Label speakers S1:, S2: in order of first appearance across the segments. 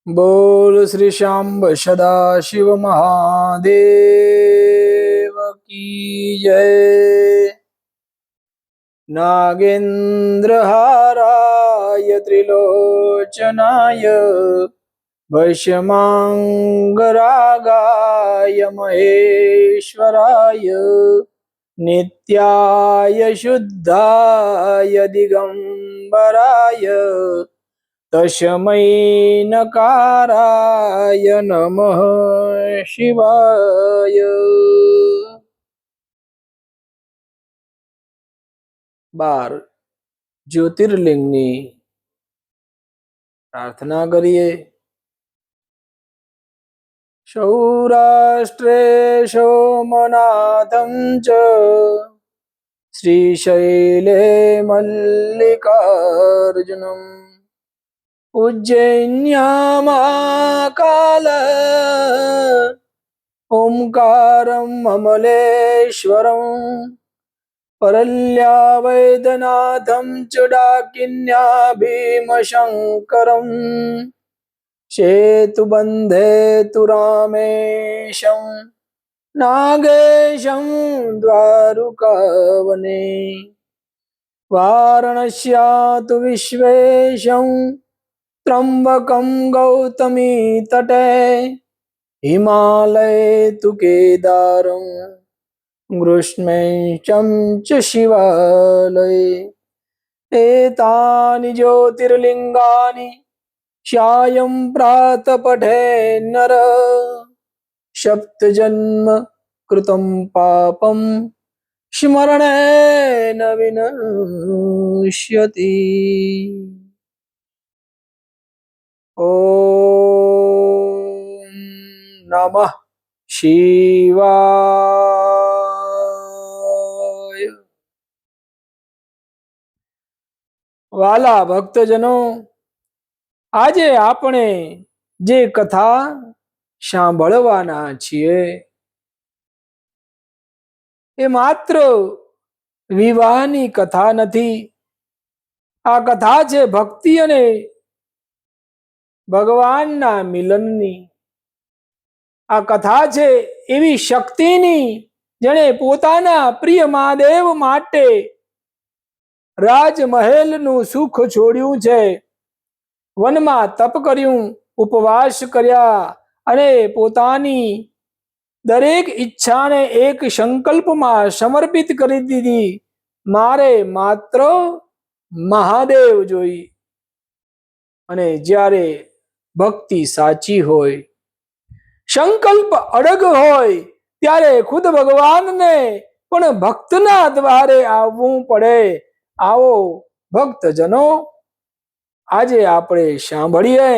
S1: बोल श्री शाम्ब सदा शिव महादेव की जय। नागेंद्र हाराय त्रिलोचनाय वैश्यमांगरागाय महेश्वराय नित्याय शुद्धाय दिगंबराय तस्मै नकाराय नमः शिवाय। 12 જ્યોતિર્લિંગની પ્રાર્થના કરીએ। સૌરાષ્ટ્રે સોમનાથં ચ શ્રીશૈલે મલ્લિકાર્જુનમ उज्जैन्यामाकाल ओंकारम् अमलेश्वरम् परल्या वैद्यनाथं च डाकिन्या भीमशङ्करम् सेतुबन्धे तु रामेशं नागेशं द्वारुकावने वारणस्या तु विश्वेशं त्र्यंबकं गौतमी तटे हिमालये तु केदारं ग्रीष्मेशं च शिवालये एतानि ज्योतिर्लिंगानि सायं प्रातः पठे नर सप्तजन्म कृतं पापं स्मरणेन विनश्यति। ओम नमः शिवाय। वाला भक्तजनो, આજે આપણે જે કથા સાંભળવાના છીએ એ માત્ર વિવાહની કથા નથી। આ કથા છે ભક્તિ અને ભગવાનના મિલનની। આ કથા છે એવી શક્તિની જેણે પોતાના પ્રિય મહાદેવ માટે રાજમહેલનું સુખ છોડ્યું છે, વનમાં તપ કર્યું, ઉપવાસ કર્યા અને પોતાની દરેક ઈચ્છાને એક સંકલ્પમાં સમર્પિત કરી દીધી। મારે માત્ર મહાદેવ જોઈ। અને જ્યારે ભક્તિ સાચી હોય, સંકલ્પ અડગ હોય, ત્યારે ખુદ ભગવાનને પણ ભક્તના દ્વારે આવવું પડે। આવો ભક્તજનો, આજે આપણે સાંભળીએ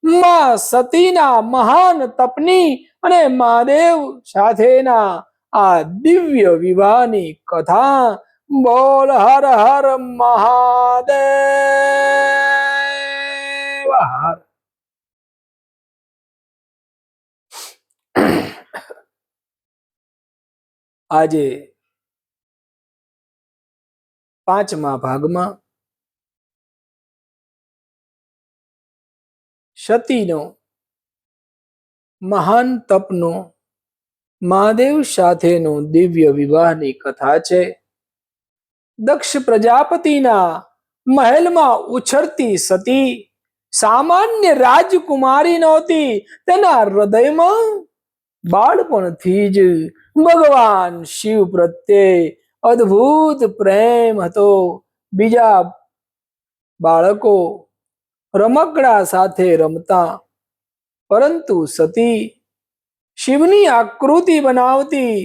S1: માં સતીના મહાન તપની અને મહાદેવ સાથેના આ દિવ્ય વિવાહની કથા। બોલ હર હર મહાદેવ હર। આજે 5મા ભાગમાં સતીનો મહાન તપનો મહાદેવ સાથેનો દિવ્ય વિવાહની કથા છે। દક્ષ પ્રજાપતિના મહેલમાં ઉછરતી સતી સામાન્ય રાજકુમારી નહોતી। તેના હૃદયમાં બાળપણથી જ ભગવાન શિવ પ્રત્યે અદ્ભુત પ્રેમ હતો। બીજા બાળકો રમકડા સાથે રમતા, પરંતુ સતી શિવની આકૃતિ બનાવતી,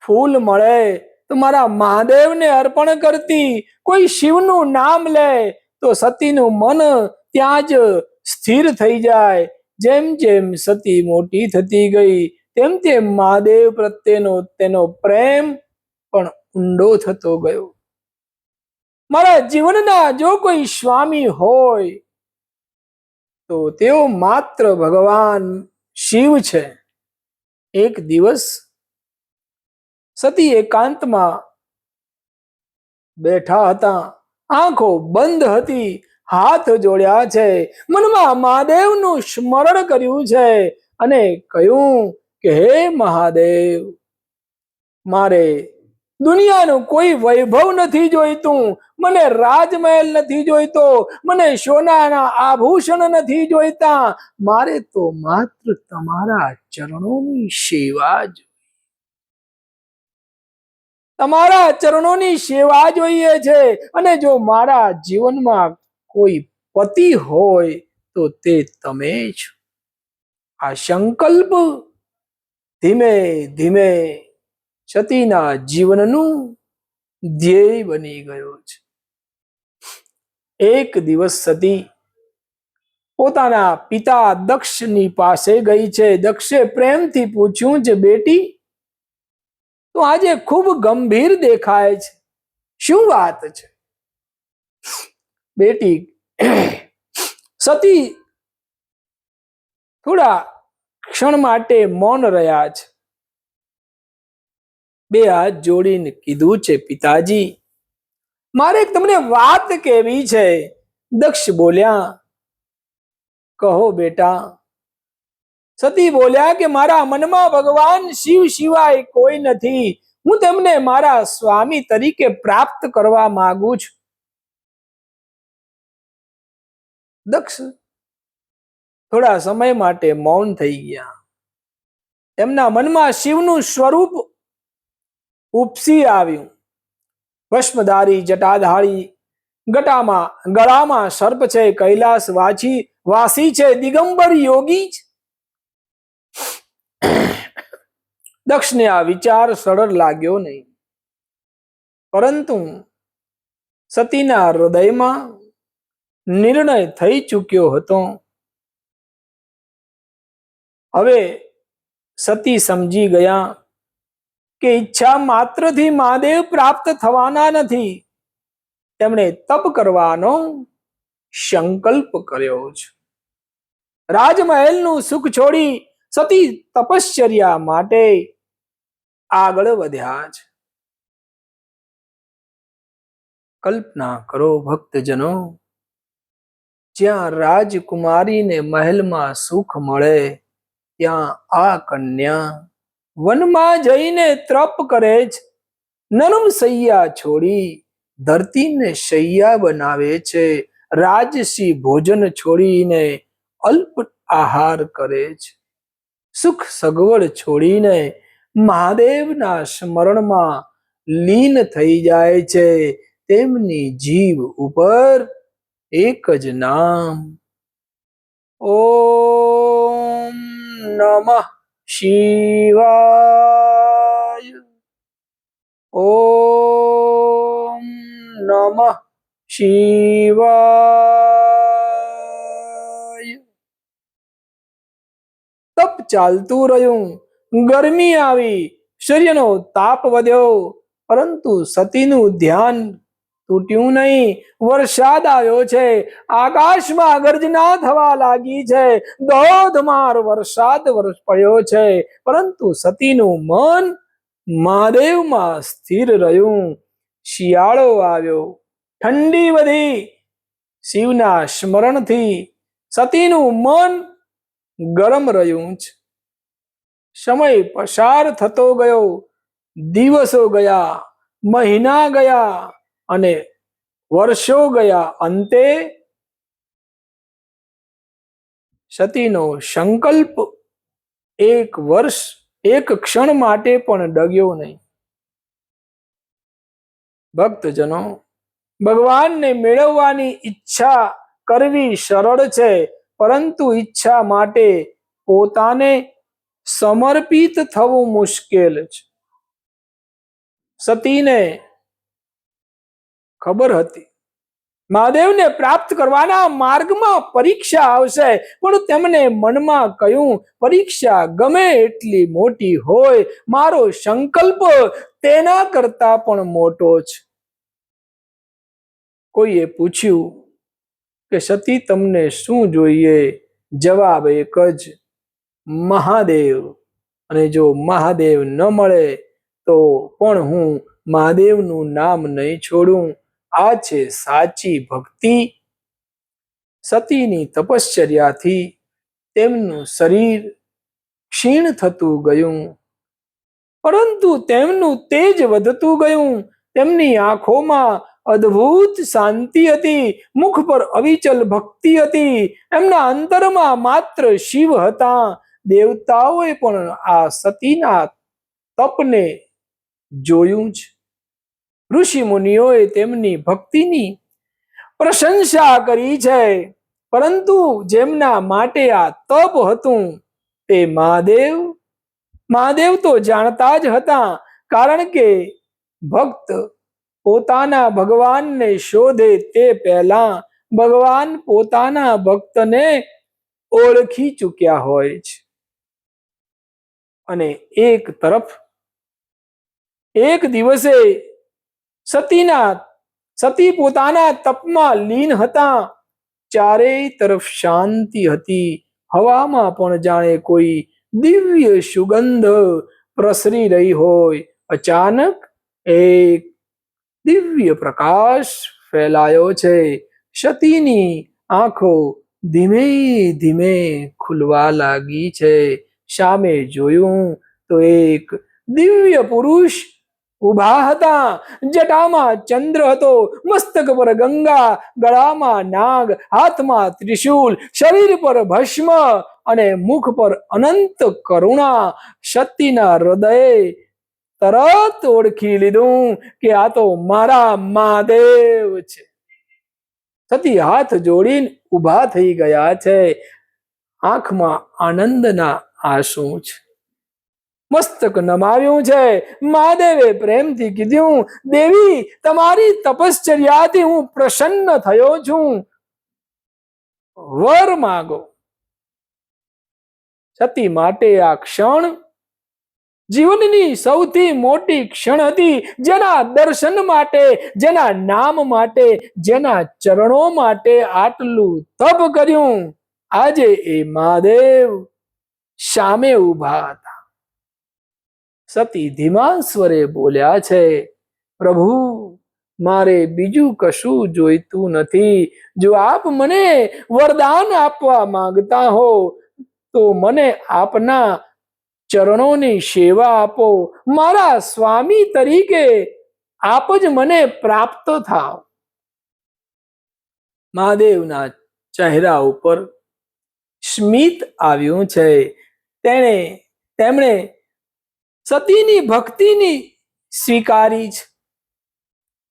S1: ફૂલ મળે તો મારા મહાદેવને અર્પણ કરતી, કોઈ શિવનું નામ લે તો સતીનું મન ત્યાં જ સ્થિર થઈ જાય। જેમ જેમ સતી મોટી થતી ગઈ તેમ તેમ મહાદેવ પ્રત્યેનો તેનો પ્રેમ પણ ઊંડો થતો ગયો। મારા જીવનના જો કોઈ સ્વામી હોય તો તેઓ માત્ર ભગવાન શિવ છે। એક દિવસ સતી એકાંતમાં બેઠા હતા, આંખો બંધ હતી, હાથ જોડ્યા છે, મનમાં મહાદેવનું સ્મરણ કર્યું છે અને કહ્યું કે હે મહાદેવ, મારે દુનિયાનું કોઈ વૈભવ નથી જોઈતું, મને રાજમહેલ નથી જોઈતો, મને સોનાના આભૂષણ નથી જોઈતા, મારે તો માત્ર તમારા ચરણોની સેવા જ, તમારા ચરણોની સેવા જોઈએ છે. અને જો મારા જીવનમાં કોઈ પતિ હોય તો તે તમે છો. આ સંકલ્પ ધીમે ધીમે સતીના જીવનનું ધ્યેય બની ગયો છે. એક દિવસ સતી પોતાના પિતા દક્ષની પાસે ગઈ છે. દક્ષે પ્રેમથી પૂછ્યું છે, બેટી, તો આજે ખૂબ ગંભીર દેખાય છે, શું વાત છે? બેટી સતી થોડા ક્ષણ માટે મૌન રહ્યા છે. બે હાથ જોડીને કીધું છે, પિતાજી, મારે તમને વાત કહેવી છે. દક્ષ બોલ્યા, કહો બેટા. સતી બોલ્યા કે મારા મનમાં ભગવાન શિવ સિવાય કોઈ નથી, હું તેમને મારા સ્વામી તરીકે પ્રાપ્ત કરવા માંગુ છું. દક્ષ થોડા સમય માટે મૌન થઈ ગયા. એમના મનમાં શિવનું સ્વરૂપ ઉપસી આવ્યું. ભસ્મધારી, જટાધારી, ગળામાં સર્પ છે, કૈલાસ વાસી છે, દિગંબર યોગી છે. દક્ષને આ વિચાર સરળ લાગ્યો નહીં, પરંતુ સતીના હૃદયમાં નિર્ણય થઈ ચૂક્યો હતો. હવે સતી સમજી ગયા કે ઈચ્છા માત્રથી મહાદેવ પ્રાપ્ત થવાના નથી. તેમણે તપ કરવાનો સંકલ્પ કર્યો છે. રાજમહેલનું સુખ છોડી સતી તપશ્ચર્યા માટે આગળ વધ્યા છે. કલ્પના કરો ભક્તજનો, જ્યાં રાજકુમારીને મહેલમાં સુખ મળે, ત્યાં આ કન્યા વનમાં જઈને તપ કરે છે. નરમ સૈયા છોડી ધરતીને શૈયા બનાવે છે. રાજસી ભોજન છોડીને અલ્પ આહાર કરે છે. સુખ સગવડ છોડીને મહાદેવના સ્મરણમાં લીન થઈ જાય છે. તેમની જીભ ઉપર એક જ નામ, ઓમ નમઃ શિવાય, ઓમ નમઃ શિવાય. તપ ચાલતું રહ્યું. ગરમી આવી, સૂર્યનો તાપ વધ્યો, પરંતુ સતીનું ધ્યાન તૂટ્યું નહીં. વરસાદ આવ્યો છે, આકાશમાં ગર્જના થવા લાગી છે, ધોધમાર વરસાદ પડ્યો છે, પરંતુ સતીનું મન મહાદેવમાં સ્થિર રહ્યું. શિયાળો આવ્યો, ઠંડી વધી. શિવના સ્મરણથી સતીનું મન ગરમ રહ્યું છે. સમય પસાર થતો ગયો. દિવસો ગયા, મહિના ગયા અને વર્ષો ગયા. અંતે સતીનો સંકલ્પ એક ક્ષણ માટે પણ ડગ્યો નહીં. ભક્તજનો, ભગવાનને મેળવવાની ઈચ્છા કરવી સરળ છે, પરંતુ ઈચ્છા માટે પોતાને સમર્પિત થવું મુશ્કેલ છે. સતીને ખબર હતી મહાદેવને પ્રાપ્ત કરવાના માર્ગમાં પરીક્ષા આવશે, પણ તેમને મનમાં કહ્યું, પરીક્ષા ગમે એટલી મોટી હોય, મારો સંકલ્પ તેના કરતા પણ મોટો છે. કોઈએ પૂછ્યું કે સતી, તમને શું જોઈએ? જવાબ એક જ, મહાદેવ. અને જો મહાદેવ ન મળે તો પણ હું મહાદેવનું નામ નહીં છોડું. આ છે સાચી ભક્તિ, સતીની તપશ્ચર્યાથી તેમનું શરીર ક્ષીણ થતું ગયું, પરંતુ તેમનું તેજ વધતું ગયું. તેમની આંખોમાં અદ્ભુત શાંતિ હતી, મુખ પર અવિચલ ભક્તિ હતી, એમના અંતરમાં માત્ર શિવ હતા. દેવતાઓએ પણ આ સતીના તપને જોયું છે. ઋષિ મુનિઓએ તેમની ભક્તિની પ્રશંસા કરી છે, પરંતુ જેમના માટે આ તપ હતું તે મહાદેવ તો જાણતા જ હતા, કારણ કે ભક્ત પોતાના ભગવાનને શોધે તે પહેલા ભગવાન પોતાના ભક્તને ઓળખી ચૂક્યા હોય છે. અને એક તરફ એક દિવસે સતી પોતાના તપમાં લીન હતા. ચારેય તરફ શાંતિ હતી. હવામાં પણ જાણે કોઈ દિવ્ય સુગંધ પ્રસરી રહી હોય. અચાનક એક દિવ્ય પ્રકાશ ફેલાયો છે. સતીની આંખો ધીમે ધીમે ખુલવા લાગી છે. સામે જોયું તો એક દિવ્ય પુરુષ ઉભા હતા. જટામાં ચંદ્ર હતો, મસ્તક પર ગંગા, ગળામાં નાગ, હાથમાં ત્રિશૂલ, શરીર પર ભસ્મ અને મુખ પર અનંત કરુણા. સતીના હૃદયે તરત ઓળખી લીધું કે આ તો મારા મહાદેવ છે. સતી હાથ જોડીને ઉભા થઈ ગયા છે. આંખમાં આનંદના આંસુ છે. મસ્તક નમાવ્યું છે. મહાદેવે પ્રેમથી કીધું, દેવી, તમારી તપશ્ચર્યાથી હું પ્રસન્ન થયો છું, વર માગો. સતી માટે આ ક્ષણ જીવનની સૌથી મોટી ક્ષણ હતી. જેના દર્શન માટે, જેના નામ માટે, જેના ચરણો માટે આટલું તપ કર્યું, આજે એ મહાદેવ સામે ઉભા હતા. સતી ધીમા સ્વરે બોલ્યા છે, પ્રભુ, મારે બીજું કશું જોઈતું નથી. જો આપ મને વરદાન આપવા માંગતા હો તો મને આપના ચરણોની સેવા આપો. મારા સ્વામી તરીકે આપ જ મને પ્રાપ્ત થાઓ. મહાદેવના ચહેરા ઉપર સ્મિત આવ્યું છે. તેમણે સતીની ભક્તિની સ્વીકારી છે.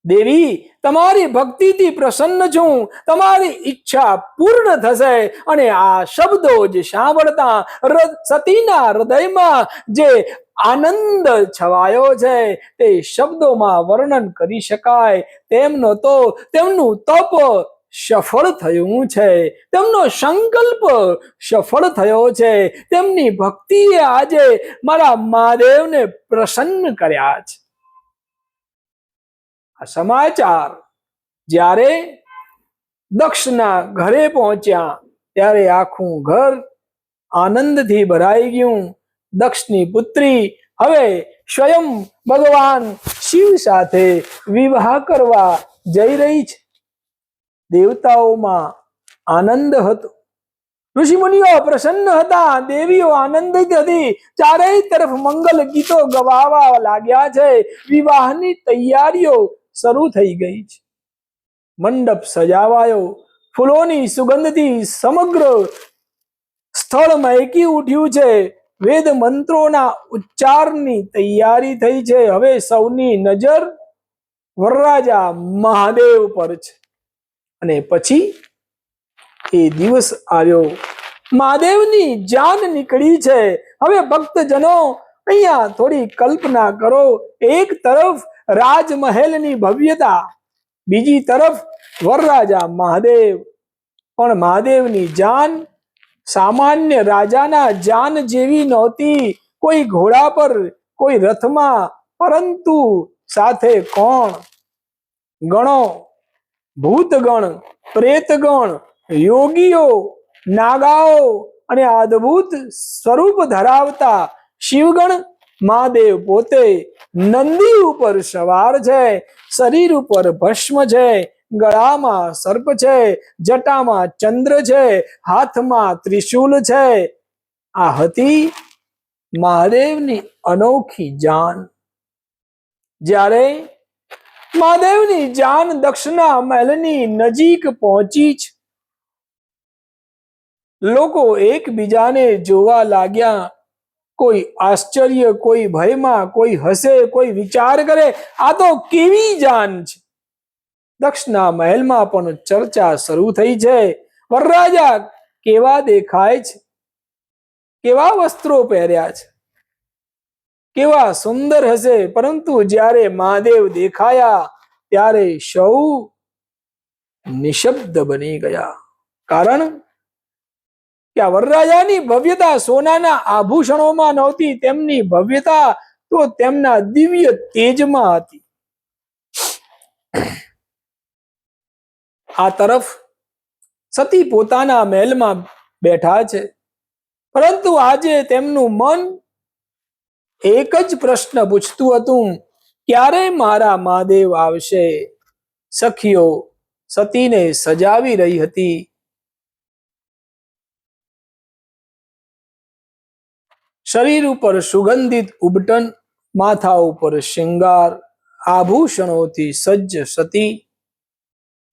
S1: દેવી, તમારી ભક્તિથી પ્રસન્ન છું. તમારી ઈચ્છા પૂર્ણ થશે. અને આ શબ્દો જ સાંભળતા સતીના હૃદયમાં જે આનંદ છવાયો છે તે શબ્દોમાં વર્ણન કરી શકાય તેમનો તો. તેમનું તપ સફળ થયું છે. તેમનો સંકલ્પ સફળ થયો છે. તેમની ભક્તિએ આજે મારા મહાદેવને પ્રસન્ન કર્યા છે. આ સમાચાર જ્યારે દક્ષના ઘરે પહોંચ્યા ત્યારે આખું ઘર આનંદથી ભરાઈ ગયું. દક્ષની પુત્રી હવે સ્વયં ભગવાન શિવ સાથે વિવાહ કરવા જઈ રહી છે. દેવતાઓમાં આનંદ હતો, ઋષિમુનિઓ પ્રસન્ન હતા, દેવીઓ આનંદિત હતી. ચારેય તરફ મંગલ ગીતો ગવાવા લાગ્યા છે. વિવાહની તૈયારીઓ શરૂ થઈ ગઈ છે. મંડપ સજાવાયો. ફૂલોની સુગંધથી સમગ્ર સ્થળ મહેકી ઉઠ્યું છે. વેદ મંત્રોના ઉચ્ચારની તૈયારી થઈ છે. હવે સૌની નજર વરરાજા મહાદેવ પર છે. અને પછી એ દિવસ આવ્યો. મહાદેવની જાન નીકળી છે. હવે ભક્તજનો અહીંયા થોડી કલ્પના કરો. એક તરફ રાજમહેલની ભવ્યતા, બીજી તરફ વરરાજા મહાદેવ. પણ મહાદેવની જાન સામાન્ય રાજાના જાન જેવી નહોતી. કોઈ ઘોડા પર, કોઈ રથમાં, પરંતુ સાથે કોણ? ગણો, ભૂતગણ, પ્રેતગણ, યોગીઓ, નાગાઓ અને અદ્ભુત સ્વરૂપ ધરાવતા શિવગણ. મહાદેવ પોતે નંદી ઉપર સવાર છે. શરીર ઉપર ભસ્મ છે. ગળામાં સર્પ છે, જટામાં ચંદ્ર છે, હાથમાં ત્રિશૂલ છે. આ હતી મહાદેવની અનોખી જાન. જ્યારે મહાદેવની જાન દક્ષના મહેલની નજીક પહોંચી જ લોકો એકબીજાને જોવા લાગ્યા. કોઈ આશ્ચર્ય, કોઈ ભયમાં, કોઈ હસે, કોઈ વિચાર કરે આ તો કેવી જાન છે. દક્ષના મહેલમાં પણ ચર્ચા શરૂ થઈ છે. વરરાજા કેવા દેખાય છે, કેવા વસ્ત્રો પહેર્યા છે, કેવા સુંદર હશે. પરંતુ જ્યારે મહાદેવ દેખાયા ત્યારે સૌ નિશબ્દ બની ગયા. કારણ કે આ વરરાજાની ભવ્યતા સોનાના આભૂષણોમાં નહોતી, તેમની ભવ્યતા તો તેમના દિવ્ય તેજમાં હતી. આ તરફ સતી પોતાના મહેલમાં બેઠા છે, પરંતુ આજે તેમનું મન એક જ પ્રશ્ન પૂછતું હતું, ક્યારે મારા મહાદેવ આવશે? સખીઓ સતીને સજાવી રહી હતી. શરીર ઉપર સુગંધિત ઉબટન, માથા ઉપર શિંગાર, આભૂષણોથી સજ્જ સતી.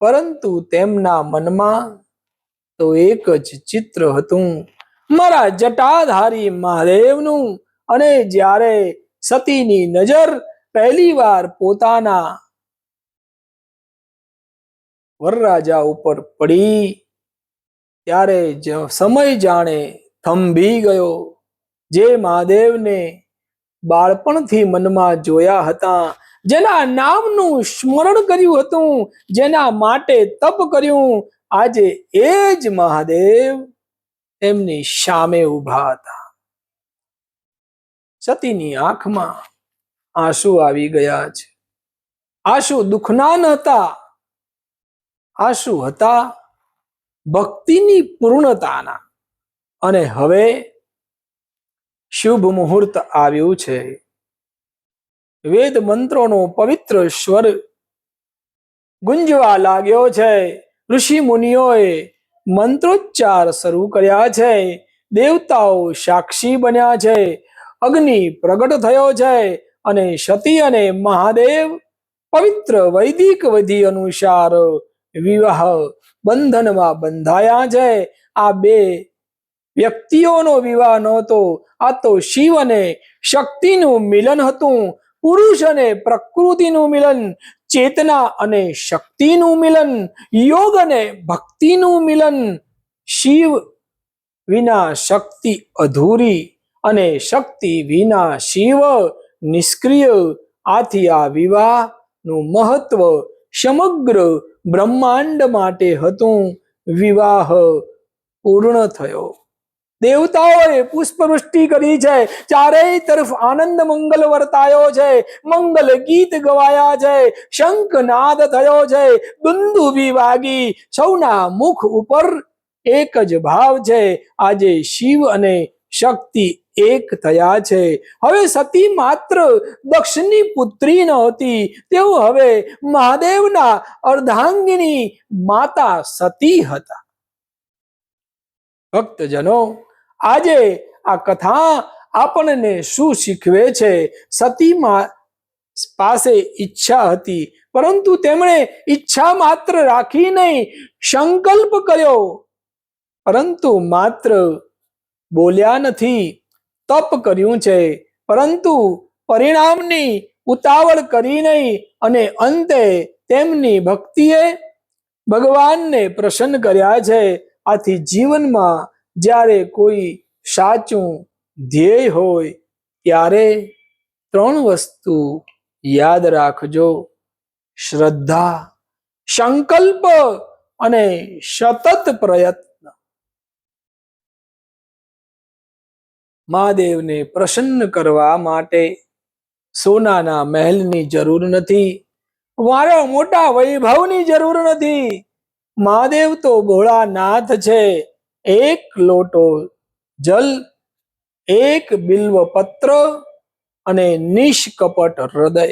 S1: પરંતુ તેમના મનમાં તો એક જ ચિત્ર હતું, મારા જટાધારી મહાદેવનું. અને જ્યારે સતીની નજર પહેલી વાર પોતાના વરરાજા ઉપર પડી ત્યારે સમય જાણે થંભી ગયો. જે મહાદેવને બાળપણથી મનમાં જોયા હતા, જેના નામનું સ્મરણ કર્યું હતું, જેના માટે તપ કર્યું, આજે એ જ મહાદેવ એમની સામે ઊભા હતા. સતીની આંખમાં આંસુ આવી ગયા છે. આંસુ દુઃખના ન હતા, આંસુ હતા ભક્તિની પૂર્ણતાના. અને હવે શુભ મુહૂર્ત આવ્યું છે. વેદ મંત્રોનો પવિત્ર સ્વર ગુંજવા લાગ્યો છે. ઋષિ મુનિઓએ મંત્રોચ્ચાર શરૂ કર્યા છે. દેવતાઓ સાક્ષી બન્યા છે. અગ્નિ પ્રગટ થયો છે અને સતી અને મહાદેવ પવિત્ર વૈદિક વિધિ અનુસાર વિવાહ બંધનમાં બંધાયા છે. આ બે વ્યક્તિઓનો વિવાહ નહોતો, આ તો શિવ અને શક્તિનું મિલન હતું. પુરુષ અને પ્રકૃતિનું મિલન, ચેતના અને શક્તિનું મિલન, યોગ અને ભક્તિનું મિલન. શિવ વિના શક્તિ અધૂરી અને શક્તિ વિના શિવ નિષ્ક્રિય. આથી આ વિવાહનું મહત્વ સમગ્ર બ્રહ્માંડ માટે હતું. વિવાહ પૂર્ણ થયો. દેવતાઓએ પુષ્પવૃષ્ટિ કરી છે. ચારેય તરફ આનંદ મંગલ વર્તાયો છે. મંગલ ગીત ગવાયા છે. શંખનાદ થયો છે. દુંદુભી વાગી. સૌના મુખ ઉપર એક જ ભાવ છે, આજે શિવ અને શક્તિ એક થયા છે. હવે સતી માત્ર દક્ષની પુત્રી નહોતી, તેઓ હવે મહાદેવના અર્ધાંગિની માતા સતી હતા. ભક્તજનો, આજે આ કથા આપણને શું શીખવે છે? સતી પાસે ઈચ્છા હતી, પરંતુ તેમણે ઈચ્છા માત્ર રાખી નહીં, સંકલ્પ કર્યો. પરંતુ માત્ર બોલ્યા નથી, તપ કર્યું છે. પરંતુ પરિણામની ઉતાવળ કરી નહીં. અને અંતે તેમની ભક્તિએ ભગવાનને પ્રસન્ન કર્યા છે. આથી જીવનમાં જ્યારે કોઈ સાચું ધ્યેય હોય ત્યારે 3 વસ્તુ યાદ રાખજો: શ્રદ્ધા, સંકલ્પ અને સતત પ્રયત્ન. મહાદેવને પ્રસન્ન કરવા માટે સોનાના મહેલની જરૂર નથી, મારા મોટા વૈભવની જરૂર નથી. મહાદેવ તો ભોળાનાથ છે. એક લોટો જલ, એક બિલ્વ પત્ર અને નિષ્કપટ હૃદય.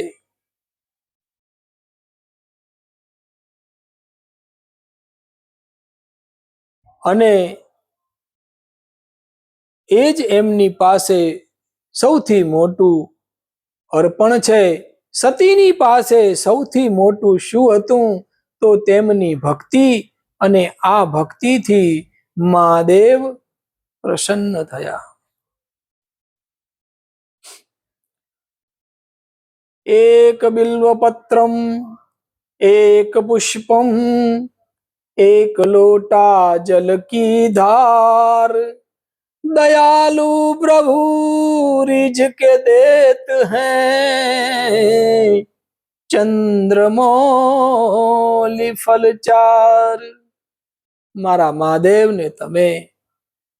S1: અને એ જ એમની પાસે સૌથી મોટું અર્પણ છે. સતીની પાસે સૌથી મોટું શું હતું? તો તેમની ભક્તિ, અને આ ભક્તિથી મહાદેવ પ્રસન્ન થયા. એક બિલ્વપત્રમ એક પુષ્પમ एक लोटा जल की धार, दयालु प्रभु रिझ के देत हैं, चंद्रमौली फल चार. मारा महादेव ने તમે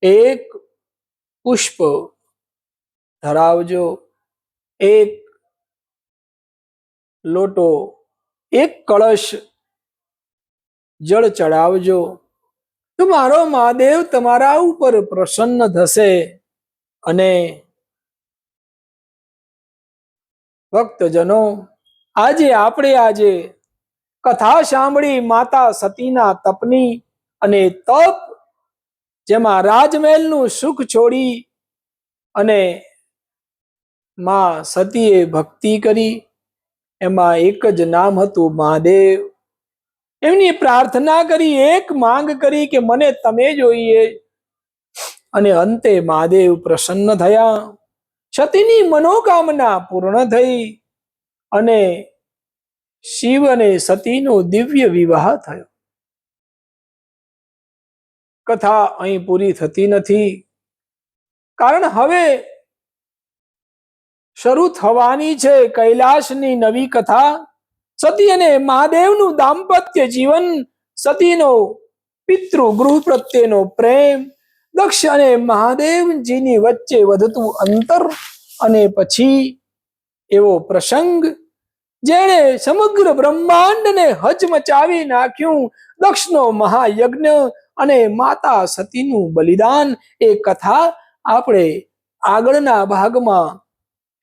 S1: એક પુષ્પ ધરાવજો, એક લોટો, એક કળશ જળ ચડાવજો, તો મારો મહાદેવ તમારા ઉપર પ્રસન્ન થશે. અને ભક્તજનો, આજે કથા સાંભળી માતા સતીના તપની, અને તપ જેમાં રાજમહેલનું સુખ છોડી અને માં સતીએ ભક્તિ કરી, એમાં એક જ નામ હતું મહાદેવ. એમની પ્રાર્થના કરી, એક માંગ કરી કે મને તમે જોઈએ, અને અંતે મહાદેવ પ્રસન્ન થયા. સતીની મનોકામના પૂર્ણ થઈ, અને શિવ અને સતીનો દિવ્ય વિવાહ થયો. કથા અહીં પૂરી થતી નથી, કારણ હવે શરૂ થવાની છે કૈલાસની નવી કથા. સતી અને મહાદેવનું દાંપત્ય જીવન, સતીનો પિતૃગૃહ પ્રત્યેનો પ્રેમ, દક્ષ અને મહાદેવજીની વચ્ચે વધતું અંતર, અને પછી એવો પ્રસંગ જેણે સમગ્ર બ્રહ્માંડને હચમચાવી નાખ્યું, દક્ષનો મહાયજ્ઞ અને માતા સતીનું બલિદાન. એ કથા આપણે આગળના ભાગમાં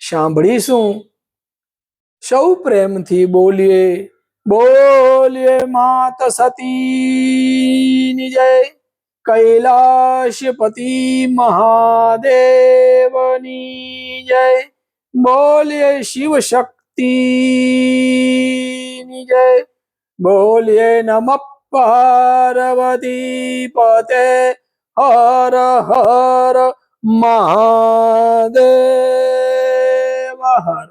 S1: સાંભળીશું. સૌ પ્રેમથી બોલીએ, બોલીએ માત સતીની જય, કૈલાશપતિ મહાદેવની જય, બોલીએ શિવ શક્તિની જય, બોલીએ નમઃ પાર્વતી પતે, હર હર મહાદેવ હર.